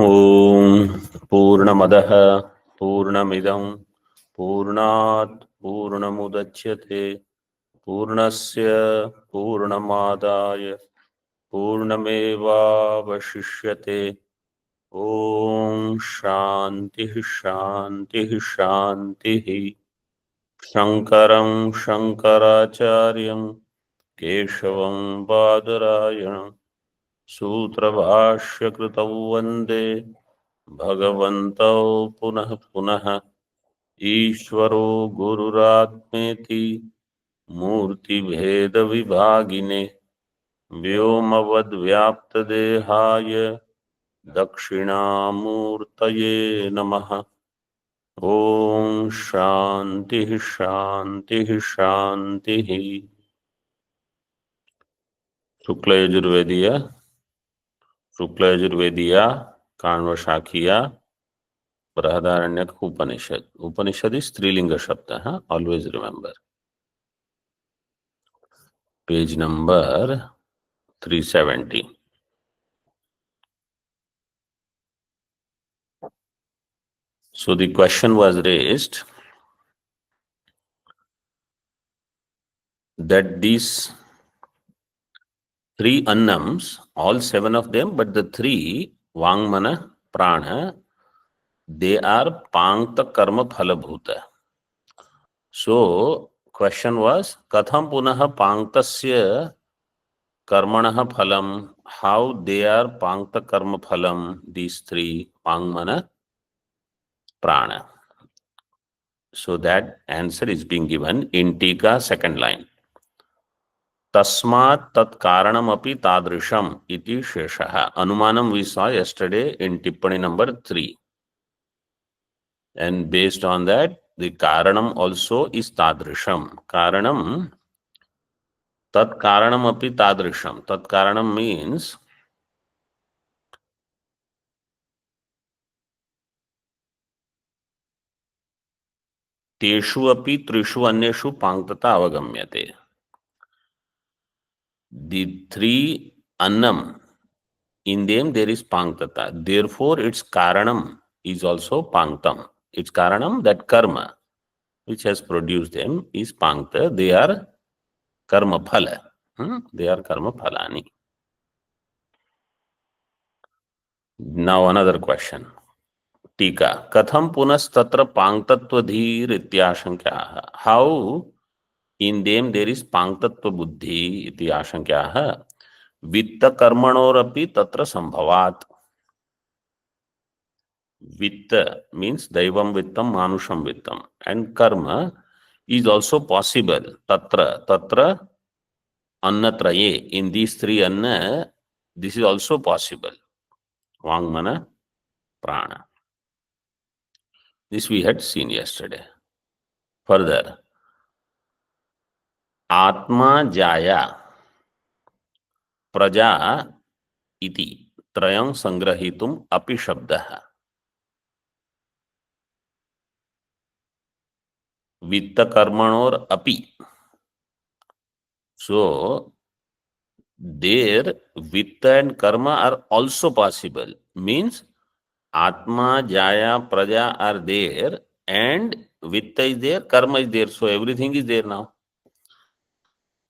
ओम पूर्णमदः पूर्णमिदं पूर्णात् पूर्णमुदच्यते पूर्णस्य पूर्णमादाय पूर्णमेवावशिष्यते। ओम शांतिः शांतिः शांतिः। शंकरं शंकराचार्यं केशवं बादरायणं सूत्रभाष्यकृतौ वन्दे भगवन्तौ पुनः पुनः। ईश्वरो गुरुरात्मेति मूर्तिभेदविभागिने व्योमवद्व्याप्तदेहाय दक्षिणामूर्तये नमः। ओम शांतिः शांतिः शांतिः। शुक्लयजुर्वेदीय काण्वशाखीय बृहदारण्यक उपनिषद। उपनिषद is स्त्रीलिंग शब्द है, always remember. Page number 370. So the question was raised that these three annams, all seven of them, but the three, Vangmana, Prana, they are Pankta Karma Phalabhuta. So question was, Katham Punaha Panktasya Karmanaha Phalam, how they are Pankta Karma Phalam, these three, Vangmana, Prana. So that answer is being given in Tika, second line. Tasmat tat karanam api tadrisham iti sheshaha. Anumanam we saw yesterday in Tippani number 3. And based on that, the karanam also is tadrisham. Karanam, tat karanam api tadrisham. Tat karanam means teshu api trishu anyeshu panktata avagamyate. The three annam, in them there is panktata. Therefore, its karanam is also panktam. Its karanam, that karma, which has produced them, is pankta. They are karma phala. They are karma phalani. Now another question. Tika. Katham punas tatra panktatva dhir ityashankyaha. How in them there is panktatva buddhi ityashankyaha. Vitta karmanorapi tatra sambhavat. Vitta means daivam vittam, manusham vittam. And karma is also possible. Tatra annatraye. In these three anna, this is also possible. Vangmana, prana. This we had seen yesterday. Further, Atma Jaya Praja iti trayam sangrahitum api shabdaha. Vitta karmanor api. So, there vitta and karma are also possible. Means Atma, Jaya, Praja are there and vitta is there, karma is there. So everything is there now.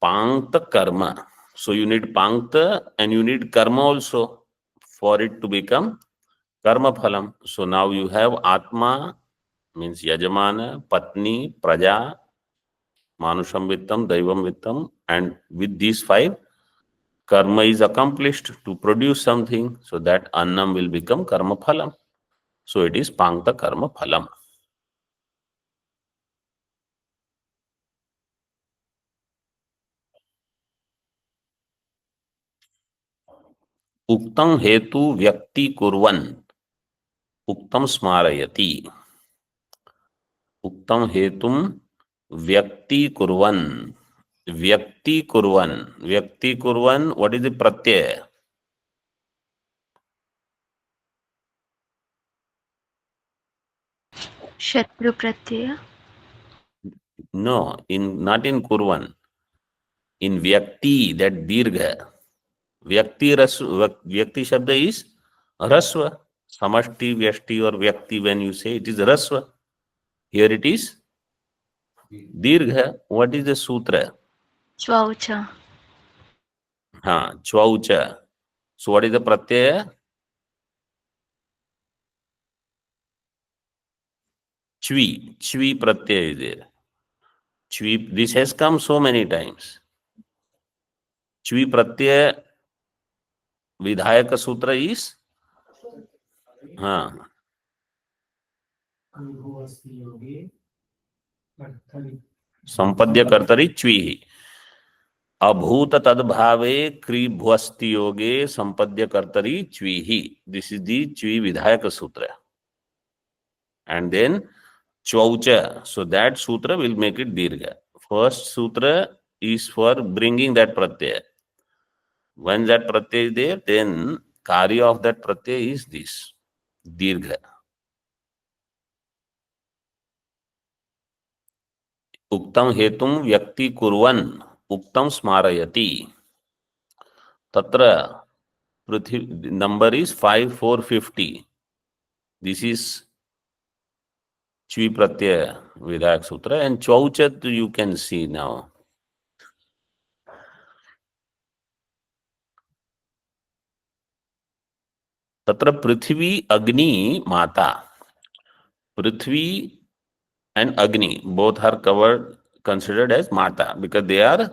Pankta karma. So you need pankta and you need karma also for it to become karma phalam. So now you have Atma means Yajamana, Patni, Praja, Manusham Vittam, Daivam Vittam, and with these five, karma is accomplished to produce something. So that annam will become karma phalam. So it is Pankta karma phalam. Uktam hetu vyakti kurvan uktam smarayati. Uktam hetum vyakti kurvan. Vyakti kurvan. Vyakti kurvan, what is the pratyaya? Shatru pratyaya. No, not in kurvan. In vyakti, that dirgha. Vyakti shabda is rasva. Samashti, Vyashti or Vyakti, when you say it is Rasva. Here it is Dirgha. What is the sutra? Chvaucha. Chvaucha. So what is the pratyaya? Chvi. Chvi pratyaya is there. Chvi. This has come so many times. Chvi pratyaya vidhayaka sutra is संपद्य कर्तरी च्वी अभूत तद्भावे क्रीभ्वस्ति योगे संपद्य कर्तरी च्वी. This is the च्वी विधायक सूत्र. And then चौच. So that सूत्र will make it दीर्घ. First सूत्र is for bringing that pratyaya. When that pratyaya is there, then karya of that pratyaya is this dirgha. उक्तम हेतुम व्यक्ति कुर्वन् उक्तम स्मारयति. तत्र पृथ्वी नंबर इज 5450. दिस इज च्वी प्रत्यय विधायक सूत्र. एंड चौचत यू कैन सी नाउ. तत्र पृथ्वी अग्नि माता. पृथ्वी and Agni both are covered, considered as Mata, because they are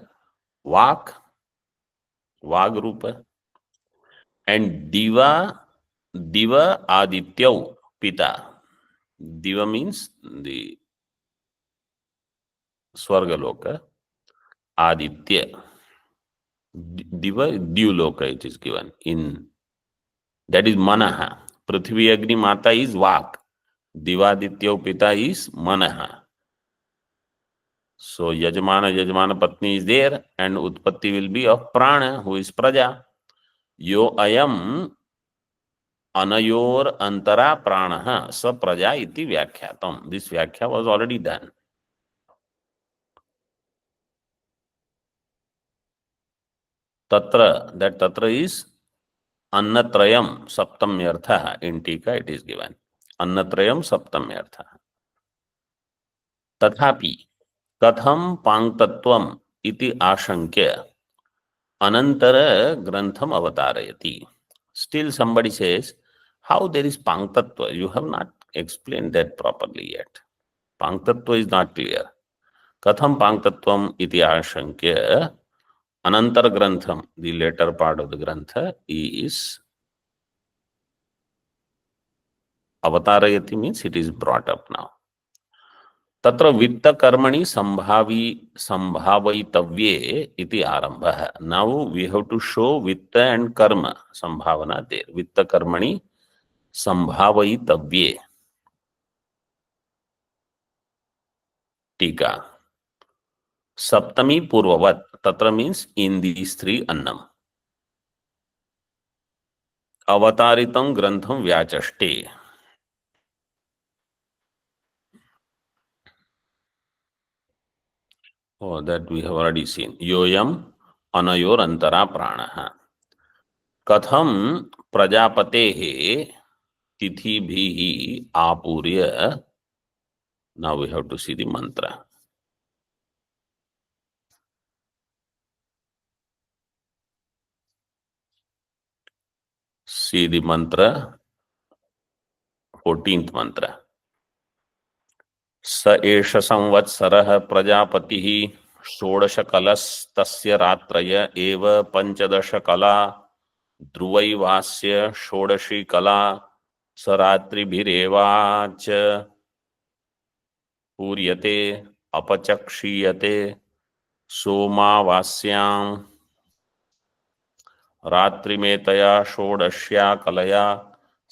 Vak Rupa. And Diva Adityau Pita. Diva means the Swargaloka. Aditya. Diva, Dyuloka it is given. In that is Manaha. Prithvi Agni Mata is Vak. Divadityau Pita is Manaha. So Yajmana Patni is there, and Utpatti will be of Prana, who is Praja. Yo ayam anayor antara pranaha sa praja iti vyakhyatam. This vyakhya was already done. Tatra, that tatra is annatrayam saptamyartha. In Tika it is given. Annatrayam saptamyartha. Tathapi katham pangtatvam iti ashankya anantara grantham avatarayati. Still somebody says, how there is pangtatva? You have not explained that properly yet. Pangtatva is not clear. Katham pangtatvam iti ashankya anantara grantham. The later part of the grantha is avatarayati, means it is brought up now. Tatra vitta karmani sambhavitavye iti arambha. Now we have to show vitta and karma sambhavana there. Vitta karmani sambhavitavye. Tika. Saptami purvavat. Tatra means in these three annam. Avataritam grantham vyachaste. Oh, that we have already seen. Yoyam anayor antara pranaha. Katham prajapatehe tithi bhihi apurya. Now we have to see the mantra. See the mantra, 14th mantra. स एष संवत्सरः प्रजापतिः षोडशकलस्तस्य रात्रय एव पंचदशकला ध्रुवैवास्य षोडशी कला स रात्रिभिरेवाच पूर्यते अपचक्षीयते सोमावास्यां रात्रिमेतया षोडश्या कलया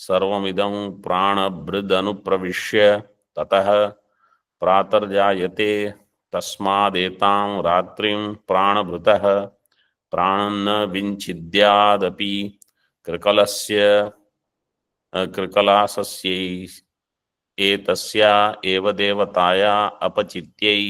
सर्वमिदं प्राणभृदनुप्रविश्य ततः प्रातर्जायते तस्मादेतां रात्रिं प्राणभृतः प्राणन्न विच्छिद्यादपि कृकलासस्यै एतस्या एव देवताया अपचित्यै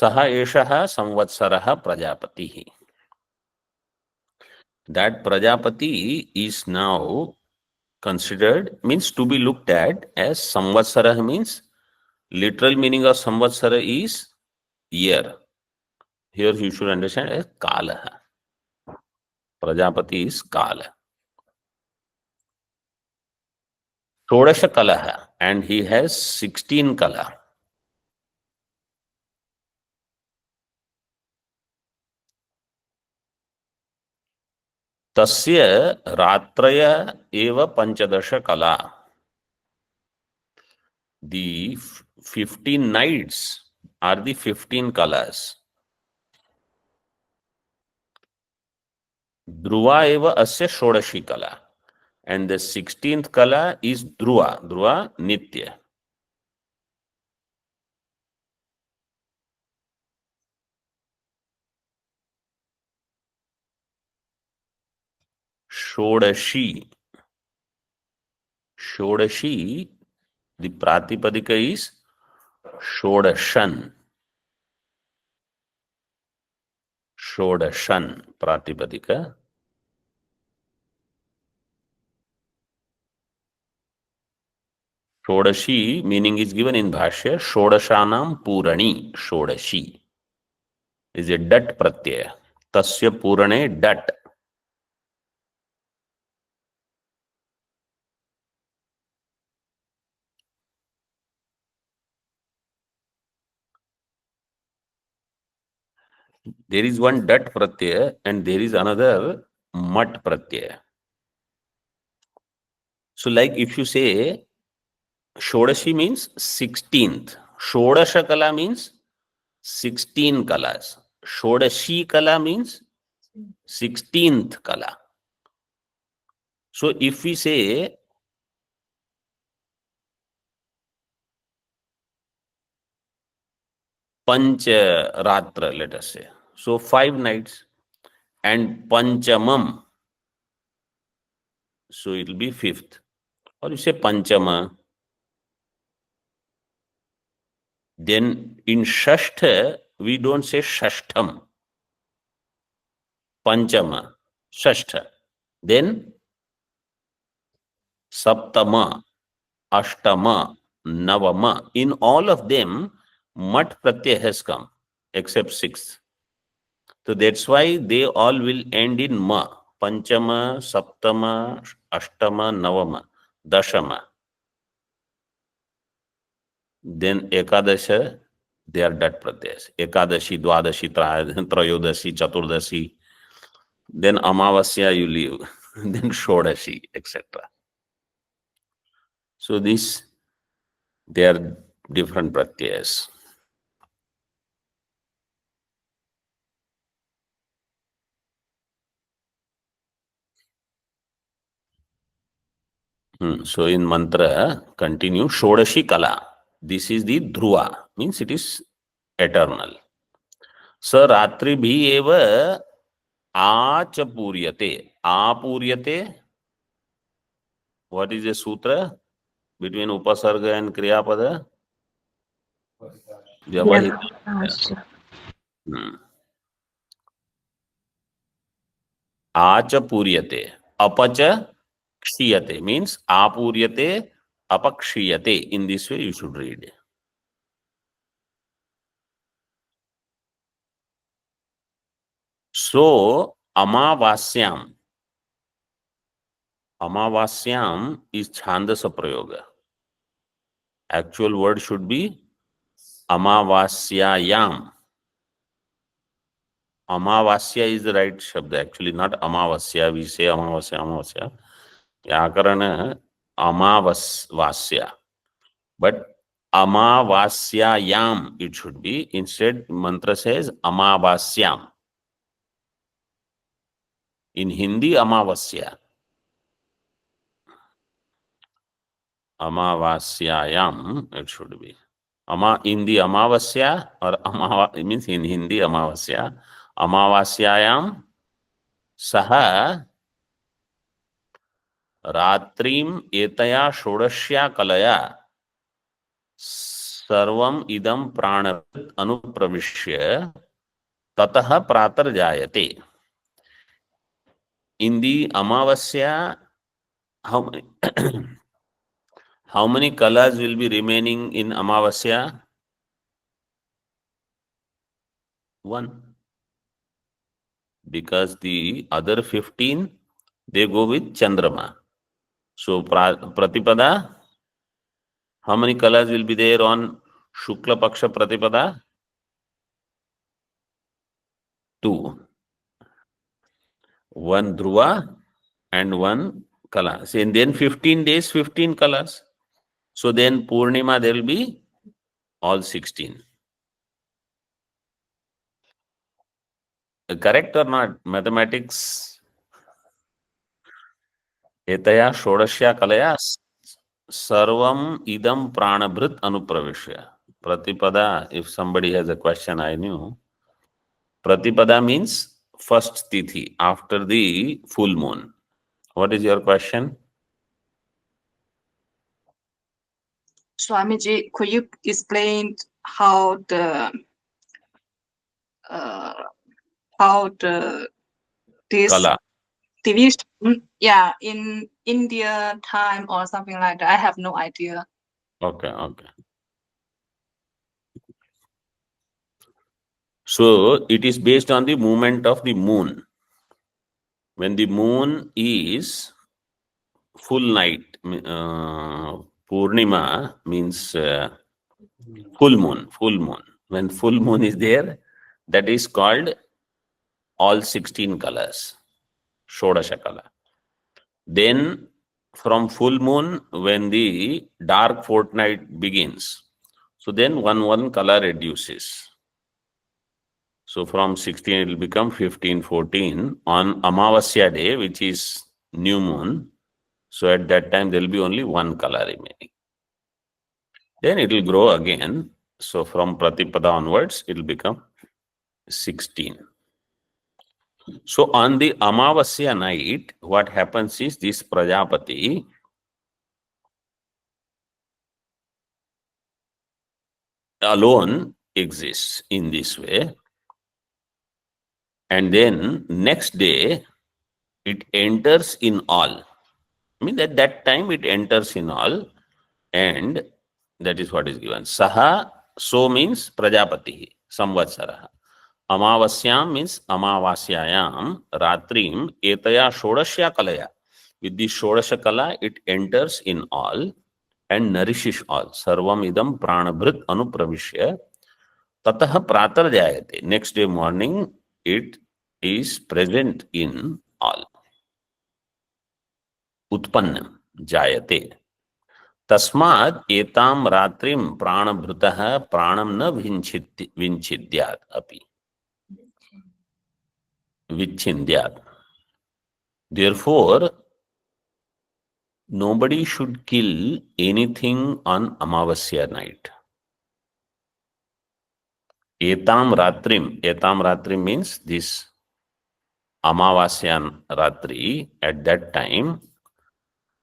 सः एषः संवत्सरः प्रजापतिः. That Prajapati is now considered, means to be looked at as Samvatsara, means literal meaning of Samvatsara is year. Here you should understand as Kala. Prajapati is Kala. Shodasha Kala, and he has 16 Kala. तस्य रात्रय एव पंचदश कला. The 15 nights are the 15 colors. Dhruva eva asya shodashi kala. And the 16th kala is Dhruva. Dhruva Nitya. Shodashi. Shodashi, the Pratipadika is Shodashan. Shodashan Pratipadika. Shodashi meaning is given in Bhashya. Shodashanam Purani. Shodashi is a dat pratyaya. Tasya Purane dat. There is one dat pratyaya and there is another mat pratyaya. So like if you say Shodashi means 16th. Shodasha Kala means 16 Kalas. Shodashi Kala means 16th Kala. So if we say Pancha Ratra, let us say. So 5 nights. And Panchamam. So it will be 5th. Or you say Panchama. Then in Shashtha, we don't say Shashtham. Panchama, Shashtha. Then Saptama, Ashtama, Navama. In all of them, Mat Pratyaya has come, except 6th. So that's why they all will end in Ma. Panchama, Saptama, Ashtama, Navama, Dashama. Then Ekadasha, they are dat pratyas. Ekadashi, Dwadashi, Trayodashi, Chaturdashi. Then Amavasya you leave. Then Shodashi, etc. So this, they are different pratyas. So in mantra, continue Shodashi Kala. This is the Dhruva, means it is eternal. Sa Ratri bhi eva Achapuryate. Apuryate. What is the sutra between Upasarga and Kriyapada? Vyavahita. Achapuryate. Apacha kshiyate means apuryate apakshiyate. In this way you should read. So Amavasyam. Amavasyam is Chandasa Prayoga. Actual word should be Amavasyayam. Amavasya is the right shabd, actually not Amavasya. We say Amavasya, Amavasya. Vyakarana Amavasya. But Amavasyayam it should be. Instead, mantra says Amavasyam. In Hindi, Amavasya. Amavasyayam it should be. In the Amavasya, or it means in Hindi Amavasya. Amavasyayam Saha Ratrim Etaya Shodashya Kalaya सर्वम इदम प्राणभृत अनुप्रविश्य ततः प्रातर्जायते. In the Amavasya, how many, how many colors will be remaining in Amavasya? One. Because the other 15, they go with Chandrama. So Pratipada, how many colors will be there on Shukla Paksha Pratipada? 2. One Dhruva and one Kala. So, and then 15 days, 15 colors. So then Purnima, there will be all 16. Correct or not? Mathematics. Etaya Shodashya Kalaya Sarvam Idam Pranabhrit Anupravishya. Pratipada, if somebody has a question, I knew. Pratipada means first tithi after the full moon. What is your question? Swamiji, could you explain how the this Kala. division, yeah, in India time or something like that? I have no idea. Okay. So it is based on the movement of the moon. When the moon is full night, Purnima means full moon. When full moon is there, that is called all 16 colors, Shodasha Kala. Then from full moon, when the dark fortnight begins, so then one color reduces. So from 16 it will become 15, 14 on Amavasya day, which is new moon. So at that time there will be only one color remaining. Then it will grow again. So from Pratipada onwards, it will become 16. So on the Amavasya night, what happens is this Prajapati alone exists in this way. And then next day, it enters in all. I mean, at that time, it enters in all. And that is what is given. Saha, so means Prajapati, Samvatsaraha. Amavasyam means Amavasyayam, Ratrim, Etaya Shodashya Kalaya. With the Shodasha Kala, it enters in all and nourishes all. Sarvam idam pranabhrit anupravishya tataha pratar jayate. Next day morning, it is present in all. Utpannam jayate. Tasmad etam ratrim pranabhrutah pranam na vinchidyat api. Vichhindyat. Therefore, nobody should kill anything on Amavasya night. Etam ratrim means this Amavasya Ratri, at that time,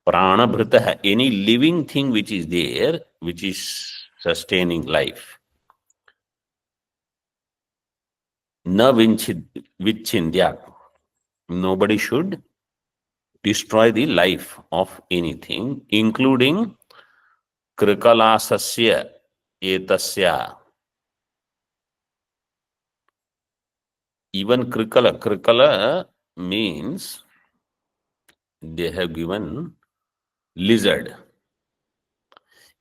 Pranabhritaha, any living thing which is there, which is sustaining life, na vichhindyat. Nobody should destroy the life of anything, including Krikalasasya etasya. Even Krikala means they have given lizard.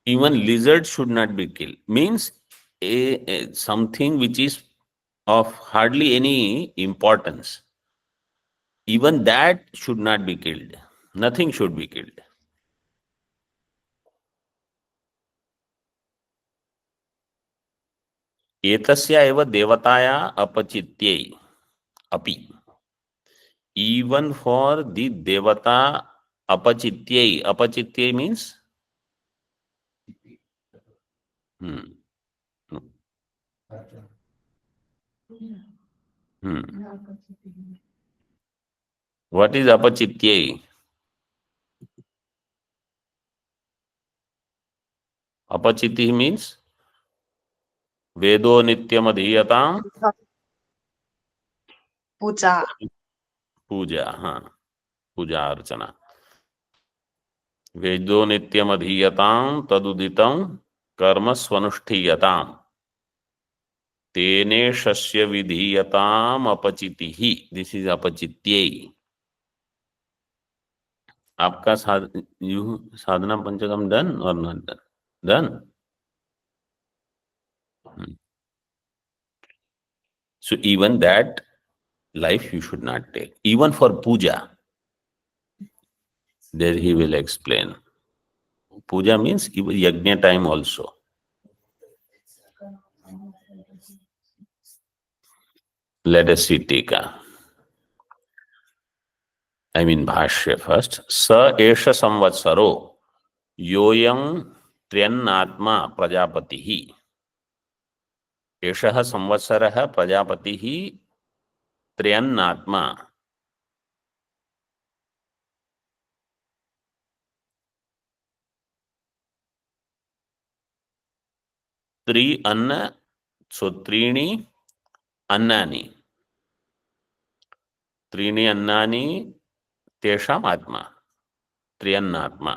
Even lizard should not be killed. Means something which is of hardly any importance. Even that should not be killed. Nothing should be killed. Etasya eva devataya apachityai api. Even for the devata apachityai. Apachityai means What is apachityai? Apachiti means वेदो नित्यमधीयताम, puja, पूजा, हाँ, पूजा अर्चना। वेदो नित्यमधीयताम तदुदितं कर्म स्वनुष्ठीयताम तेने शस्य विधीयताम अपचितिः। This is अपचित्यै। आपका साधना पंचकम done और not done? Done. So even that life you should not take, even for puja. There he will explain. Puja means even yajna time also. Let us see Tika. I mean Bhashya first. Sa esha samvatsaro yoyam त्र्यन्नात्मा प्रजापतिः। एषः संवत्सरः प्रजापतिः त्र्यन्नात्मा। त्रि अन्न, सो त्रीणि अन्नानि, त्रीणि अन्नानि तेषाम् आत्मा, त्र्यन्नात्मा,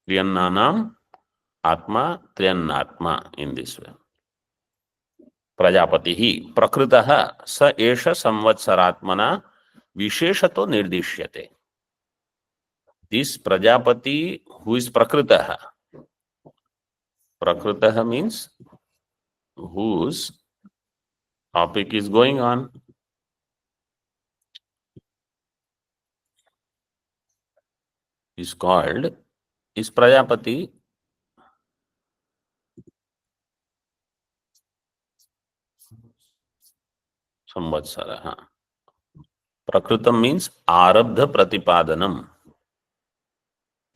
त्र्यन्नानाम् आत्मा, त्र्यन्नात्मा इन दिस वे। प्रजापतिः प्रकृतः स एष संवत्सरात्मना विशेषतो निर्दिश्यते। दिस प्रजापति हु इज प्रकृतः, प्रकृतः means whose topic is going on, is called, is प्रजापति संवत्सरः। प्रकृतम मीन्स आरब्ध प्रतिपादनम,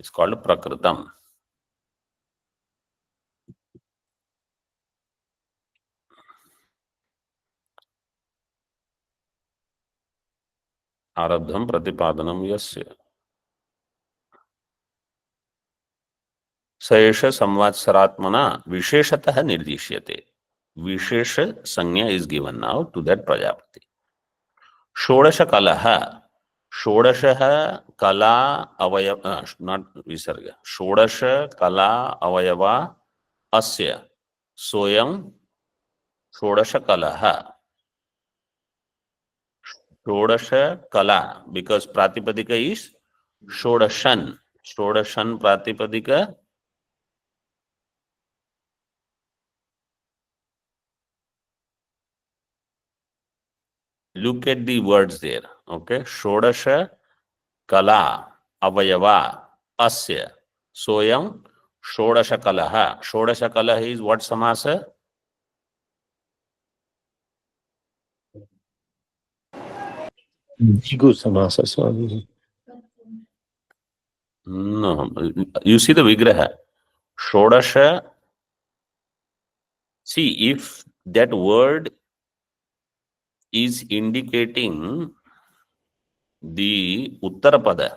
इट्स कॉल्ड प्रकृतम। आरब्धम प्रतिपादनम यस्य स एष संवत्सरात्मना विशेषतः निर्दिश्यते। विशेष संज्ञा is given now to that प्रजापति। षोडश कलह, षोडश कला अवयव, नॉट विसर्ग, षोडश कला अवयवा अस्य सोयं षोडश कलह। षोडश कला बिकॉज प्रातिपदिक इज षोडशन, षोडशन प्रातिपदिक। Look at the words there. Okay, षोडश कला अवयवा अस्य सोयं षोडश कलह। षोडश कलह is what samasa? Jigu samasa, Swami. No, you see the vigraha. Shodasha. See, if that word is indicating the Uttarapada,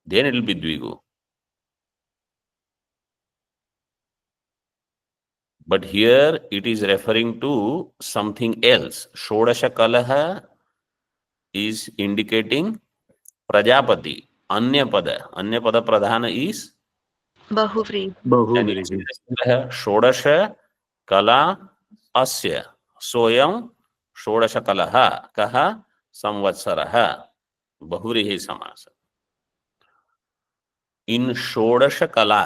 then it will be Dvigu. But here it is referring to something else. Shodasha Kalaha is indicating Prajapati. Anya pada pradhana is बहुव्रीहि Bahuvri. षोडश कला अस्य सोयं षोडश कलह कः संवत्सरः, बहुव्रीहि समास। इन षोडश कला,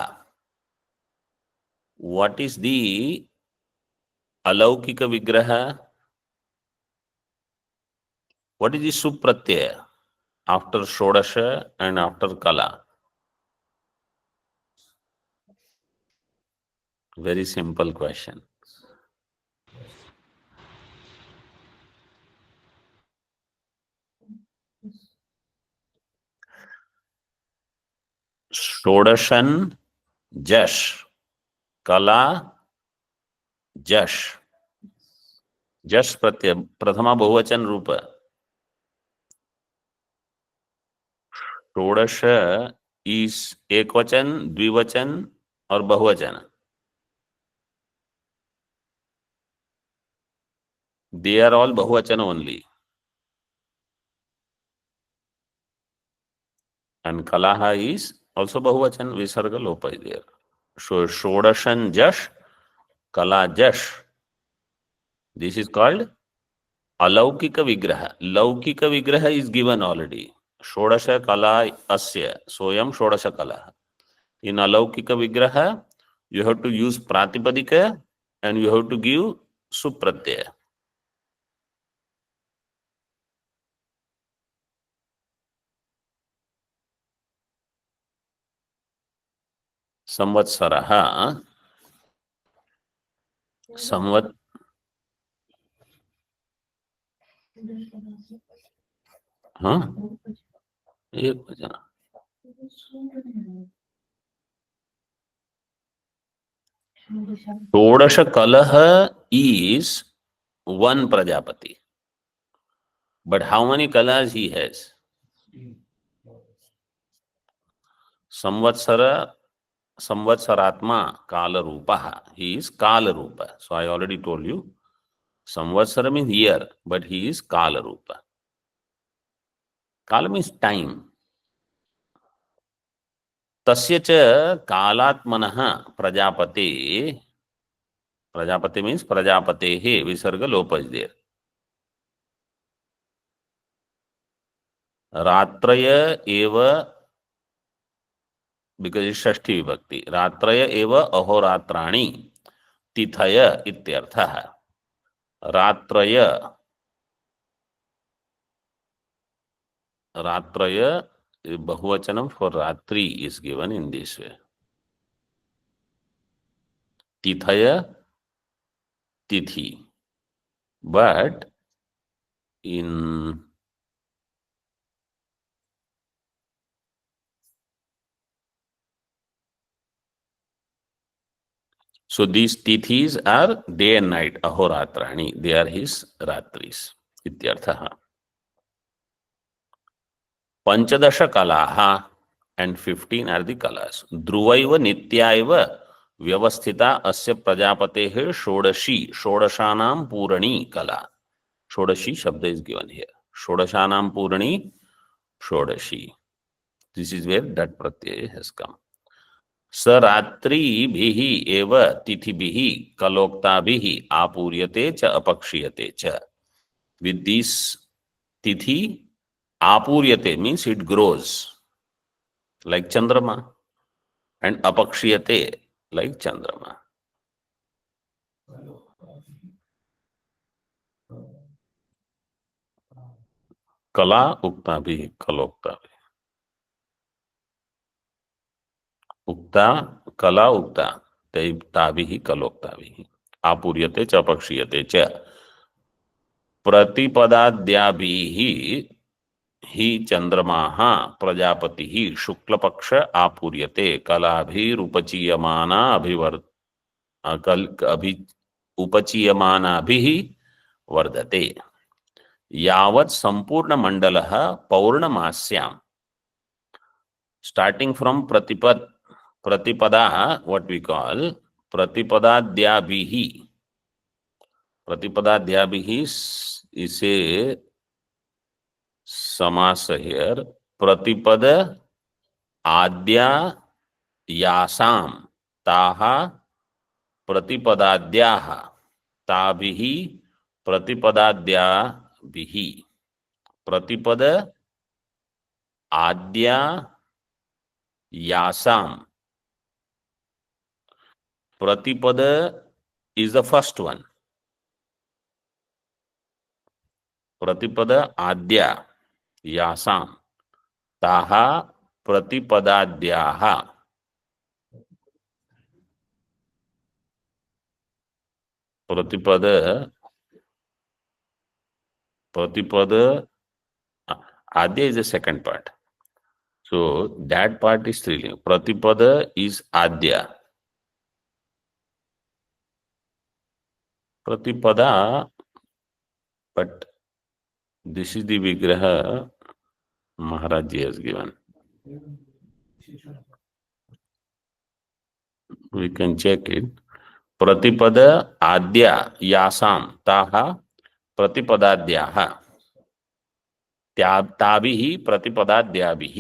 what is the अलौकिक विग्रह? What is the supratyaya after षोडश and after kala? Very simple question. षोडशन जश, कला जश, जश प्रत्यय प्रथमा बहुवचन रूप। षोडश is एकवचन, द्विवचन और बहुवचन, they are all बहुवचन only. And Kalaha is also बहुवचन, visarga lopa is there. So Shodashan Jash, Kala Jash. This is called Alaukika Vigraha. Laukika Vigraha is given already. Shodasha Kala Asya, Soyam Shodasha Kala. In Alaukika Vigraha, you have to use Pratipadika and you have to give Supratyaya. Samvatsaraha, Samvat, हाँ एक वचन. षोडश Kalaha is one Prajapati. But how many kalas he has? Samvatsara, Samvatsaratma Kala Rupaha. He is Kala Rupa. So I already told you. Samvatsara means year, but he is Kala Rupa. Kala means time. Tasya cha kalatmanah Prajapate. Prajapati means Prajapatehe. Visarga lopa is there. Ratraya eva, because it's Shashti Vibhakti. Ratraya eva ahoratrani tithaya ityartha. Ratraya, Ratraya, Bahuvachanam for Ratri is given in this way. Tithaya, Tithi. But in so these Tithis are day and night, Ahoratrani. They are his Ratris. Ityartha. Panchadasha Kalaha and 15 are the Kalas. Dhruvaiva Nityaiva Vyavasthita Asya Prajapatehe Shodashi. Shodashanam Purani Kala. Shodashi Shabda is given here. Shodashanam Purani Shodashi. This is where that pratyaya has come. Saratri bhihi eva tithi bhihi kalokta bhihi apuryate cha apakshiyate cha. With this tithi, apuryate means it grows like Chandrama, and apakshiyate like Chandrama. Kala ukta bhihi kalokta bhihi. Ukta, kala ukta, tabihi kaloktabihi. Apuryate cha apakshiyate cha. Pratipadadyabhihi hi chandramaha prajapatihi shuklapaksha apuryate kalabhir upachiyamana upachiyamanaabhihi vardate. Yavat sampurna mandalaha paurnamasyam. Starting from Pratipada, what we call Pratipadadhyabhihi. Pratipadadhyabhihi is a samasa here. Pratipada adya yasam taha pratipadadhyaha tabhihi pratipadadhyabhihi. Pratipada adya yasam. Pratipada is the first one. Pratipada adya yasam taha pratipadadhyaha. Pratipada adya is the second part. So that part is striling. Pratipada is adya. Pratipada, but this is the Vigraha Maharaj Ji has given. We can check it. Pratipada adya yasam taha प्रतिपदाद्याः ताभिः प्रतिपदाद्याभिः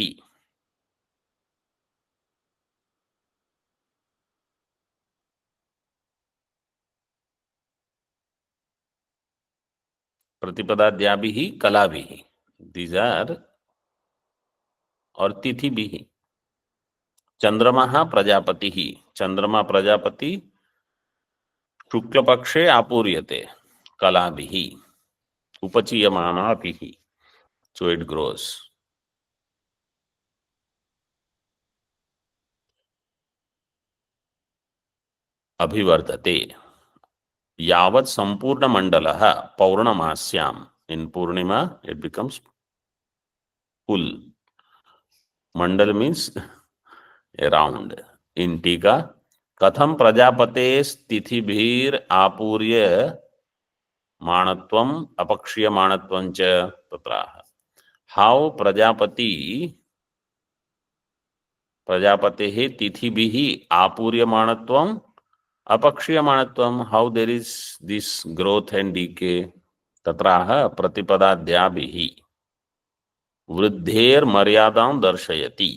प्रतिपदाद्याभिः कलाभिः, these are, और तिथिभिः. चंद्रमा प्रजापति ही, चंद्रमा प्रजापति शुक्ल पक्षे आपूर्यते कलाभिः उपचीयमानाभिः, so it grows. अभिवर्धते यावत् संपूर्ण मंडलः पौर्णमास्याम, in Purnima it becomes full. Mandal means around. In Tika, कथम प्रजापते तिथिभिर आपूर्य मानत्वम अपक्षीय मानत्वं च तत्राह. हाउ प्रजापति तिथिभिः आपूर्य मानत्वम अपक्षीय मानत्वम, how there is this growth and decay. तत्राह प्रतिपदाद्याभिः वृद्धेर मर्यादां दर्शयति.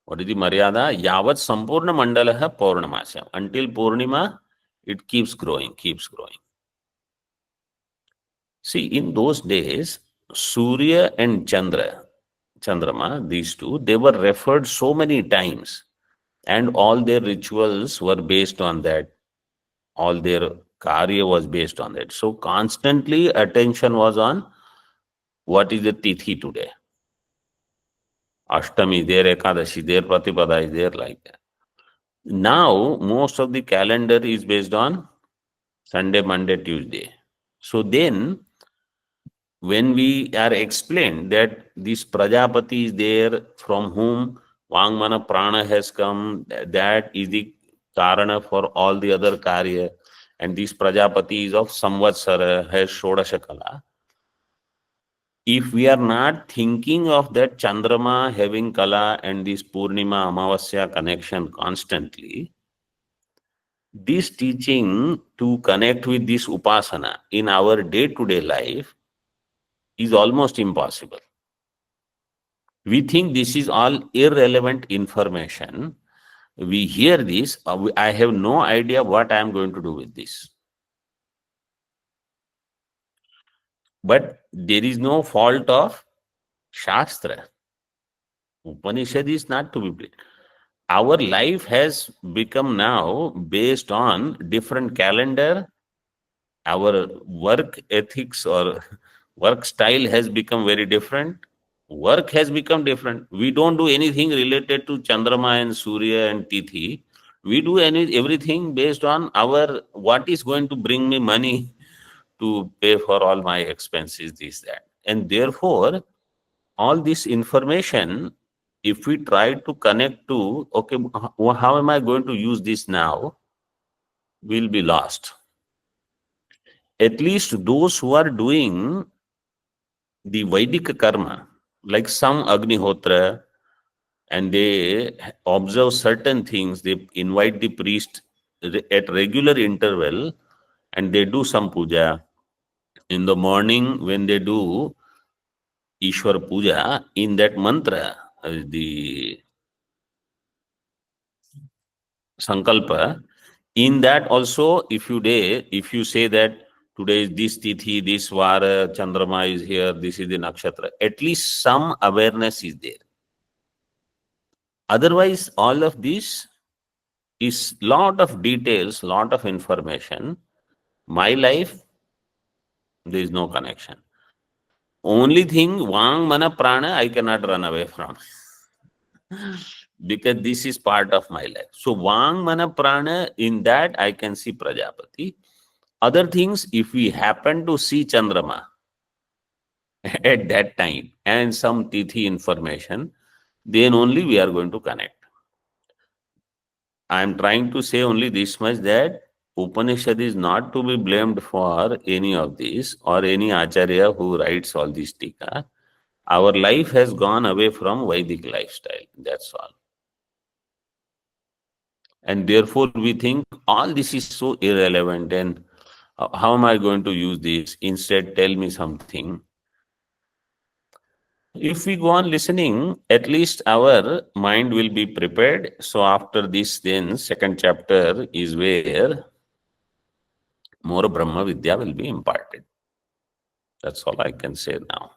What is the maryada? Yavat sampurna mandala Purnamasa. Until Purnima, it keeps growing, keeps growing. See, in those days, Surya and Chandrama, these two, they were referred so many times, and all their rituals were based on that. All their karya was based on that. So constantly attention was on what is the tithi today. Ashtami there, Ekadashi there, Pratipada is there, like that. Now, most of the calendar is based on Sunday, Monday, Tuesday. So then, when we are explained that this Prajapati is there, from whom Vangmana Prana has come, that is the Karana for all the other Karya, and this Prajapati is of Samvatsara, has Shodashakala. If we are not thinking of that Chandrama having Kala and this Purnima Amavasya connection constantly, this teaching to connect with this Upasana in our day-to-day life is almost impossible. We think this is all irrelevant information. We hear this, I have no idea what I am going to do with this. But there is no fault of Shastra. Upanishad is not to be blamed. Our life has become now based on different calendar. Our work ethics or work style has become very different. Work has become different. We don't do anything related to Chandrama and Surya and Tithi. We do everything based on our what is going to bring me money to pay for all my expenses, this, that. And therefore, all this information, if we try to connect to, okay, how am I going to use this now, we'll be lost. At least those who are doing the Vedic karma, like some Agnihotra, and they observe certain things, they invite the priest at regular interval, and they do some puja. In the morning, when they do Ishwar puja, in that mantra, the Sankalpa, in that also, if you say that today is this Tithi, this Vara, Chandrama is here, this is the Nakshatra, at least some awareness is there. Otherwise, all of this is lot of details, lot of information. My life, there is no connection. Only thing, Vang, Mana, Prana, I cannot run away from. Because this is part of my life. So Vang, Mana, Prana, in that I can see Prajapati. Other things, if we happen to see Chandrama at that time and some Tithi information, then only we are going to connect. I am trying to say only this much, that Upanishad is not to be blamed for any of this or any Acharya who writes all this Tika. Our life has gone away from Vedic lifestyle. That's all. And therefore we think all this is so irrelevant, and how am I going to use this? Instead, tell me something. If we go on listening, at least our mind will be prepared. So after this, then second chapter is where more Brahma Vidya will be imparted. That's all I can say now.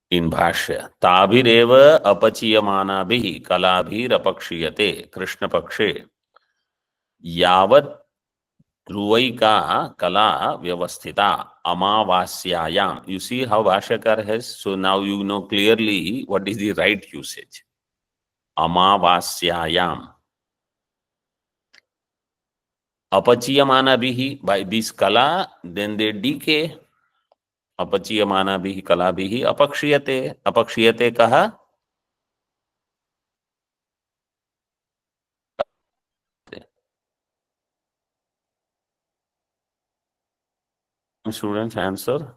In Bhashya, Tabhirev apachiyamanabihi kalabhir apakshiyate Krishna pakshe yavat ध्रुवैका kala vyavasthita amavasyayam. You see how Bhashyakar has, so now you know clearly what is the right usage. Amavasyayam. Apachiyamanabihi, by this kala, then they decay. Apachiyamanabihi kalabhihi apakshiyate. Apakshiyate kaha? Students, answer.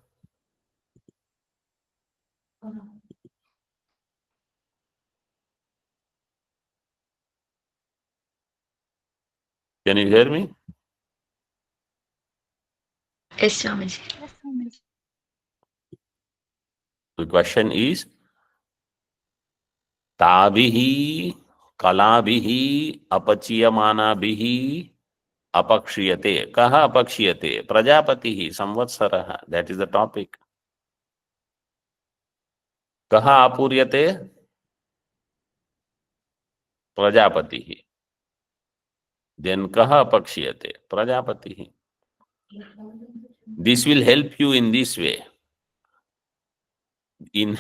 Can you hear me? Yes, Swamiji. The question is, Tabihi kalabhihi apachiyamanabihi apakshiyate. Kaha apakshiyate? Prajapatihi samvatsaraha. That is the topic. Kaha apuryate? Prajapatihi. Then kaha apakshiyate? Prajapatihi. This will help you in this way. In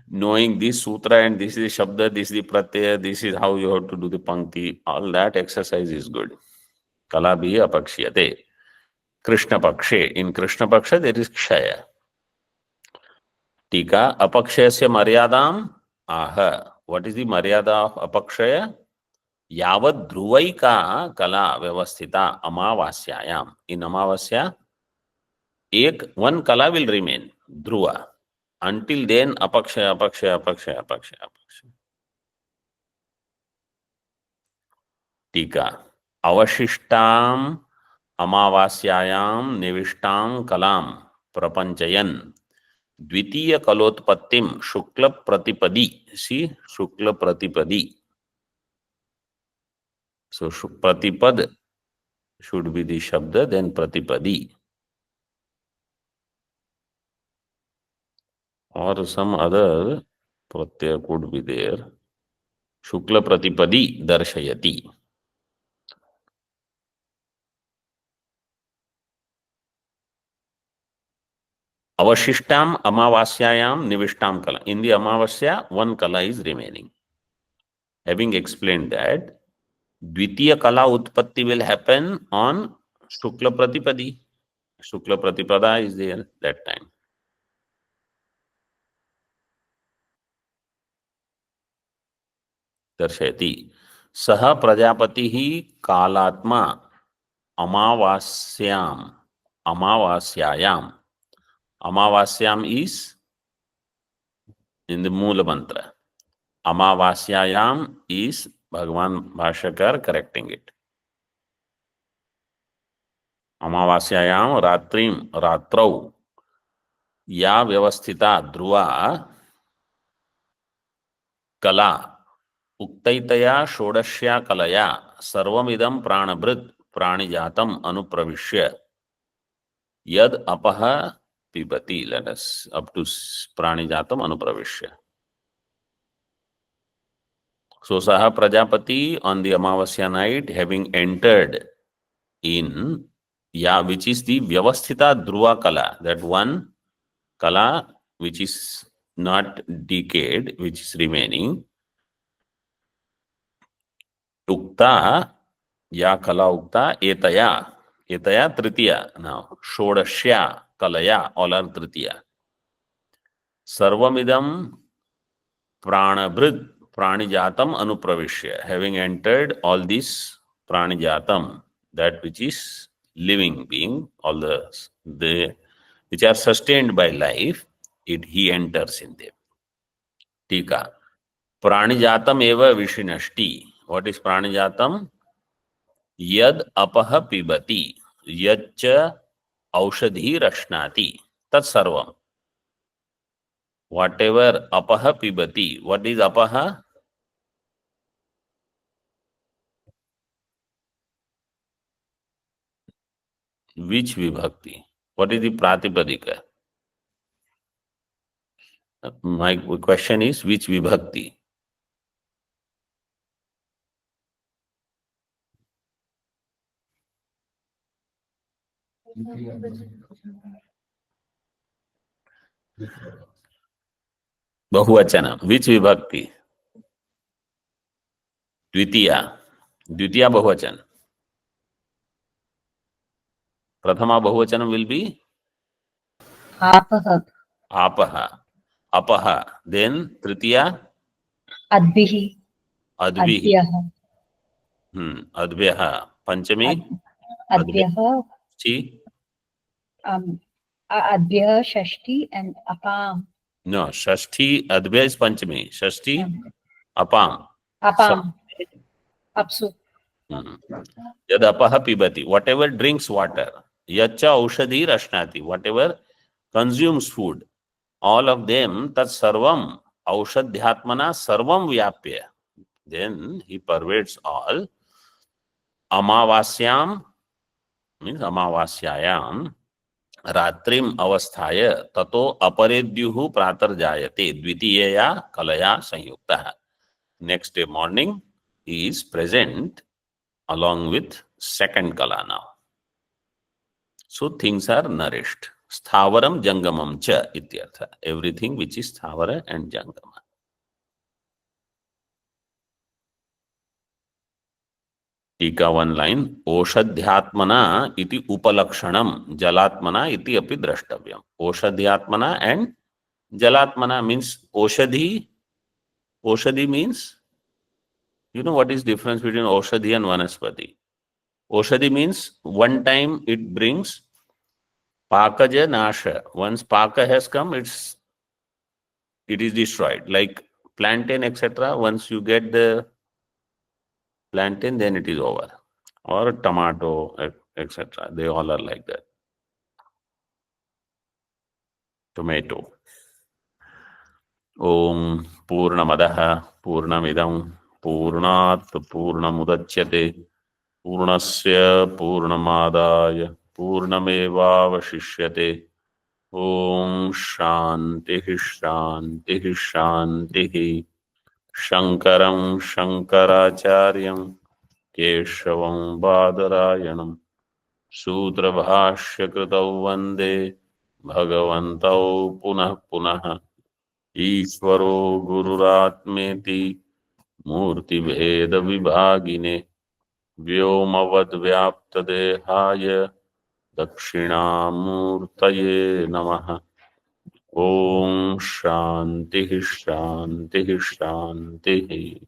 knowing this sutra and this is shabda, this is the pratyaya, this is how you have to do the pankti, all that exercise is good. Kalabhi apakshiyate. Krishna pakshe. In Krishna paksha there is kshaya. Tika apakshayasya maryadam aha. What is the maryada of apakshaya? Yavat dhruvaika kala vyavasthita amavasyayam. In amavasya, one kala will remain, dhruva. Until then, apakshaya, apakshaya, apakshaya, apakshaya, apakshaya. Tika. Avashishtam amavasyayam nivishtam kalam prapanchayan dvitiya kalotpattim shukla pratipadi. See, shukla pratipadi. So, pratipad should be the shabda, then pratipadi. Or some other pratyaya could be there. Shukla pratipadi darshayati. Avashishtam amavasyayam nivishtam kala. In the amavasya, one kala is remaining. Having explained that, dvitiya kala utpatti will happen on Shukla pratipadi. Shukla pratipada is there that time. Darshayati. Saha prajapatihi kalatma amavasyam. Amavasyayam. Amavasyam is in the Moola mantra. Amavasyayam is Bhagavan Bhashyakar correcting it. Amavasyayam ratrim ratrau ya vyavasthita dhruva kala uktaitaya shodashya kalaya sarvamidam pranabhrit pranijatam anupravishya yad apaha pibati. Let us up to pranijatam anupravishya. So Saha Prajapati on the Amavasya night, having entered in which is the Vyavasthita Dhruva Kala, that one Kala which is not decayed, which is remaining. Ukta, ya Kala Ukta, Etaya Tritiya. Now, Shodashya Kalaya, all are Tritiya. Sarvamidam Pranabhrit Pranijatam Anupravishya. Having entered all this Pranijatam, that which is living being, all the which are sustained by life, he enters in them. Tika. प्राणिजातम एव विषिनष्टि. What is प्राणिजातम? यद अपह पिबति यच्च औषधि रश्नाति तत्सर्वम. Whatever apah pibati. What is apah? Which vibhakti? What is the pratipadika? My question is which vibhakti? Bahuvachana. Which vibhakti? Dvitiya. Dvitiya bahuvachan. Prathama bahuvachanam will be आपः apaha. Apaha. Then tritiya अद्भिः advihi. अद्भ्यः Advyaha. Panchami अद्भ्यः chi. अद्भ्यः Shashthi and अपाम् No, shashti advya is panchami. Shashti apam. अपाम् अप्सु Yad apaha pibati. Whatever drinks water. Yacha aushadhi rashnati. Whatever consumes food. All of them, tat sarvam aushadhyatmana sarvam vyapya. Then he pervades all. Amavasyam means amavasyayam ratrim avasthaya tato aparedyuhu pratarjayate dvitiyeya kalaya sanyukta. Next day morning he is present along with second kala now. So things are nourished. Sthavaram jangamam cha ityartha. Everything which is sthavara and jangama. Tika one line. Oshadhyatmana iti upalakshanam jalatmana iti api drashtavyam. Oshadhyatmana and jalatmana means oshadhi. Oshadhi means, you know what is difference between oshadhi and vanaspati? Oshadhi means one time it brings pakaja nasha. Once paka has come, it is destroyed. Like plantain, etc. Once you get the plantain, then it is over. Or tomato, etc. They all are like that. Tomato. Om Purnamadaha Purnamidam Purnat Purnamudachyate Purnasya Purnamadaya Purnamevavashishyate. Om Shanti Shanti Shanti. Shankaram Shankaracharyam Keshavam Badarayanam Sutra Bhashya Kritau Vande Bhagavantau Punah Punah Ishvaro Gururatmeti Murti Bheda Vibhagine Vyomavad Vyapta Dehaya Dakshinamurtaye Namaha. Om Shanti Shanti Shanti.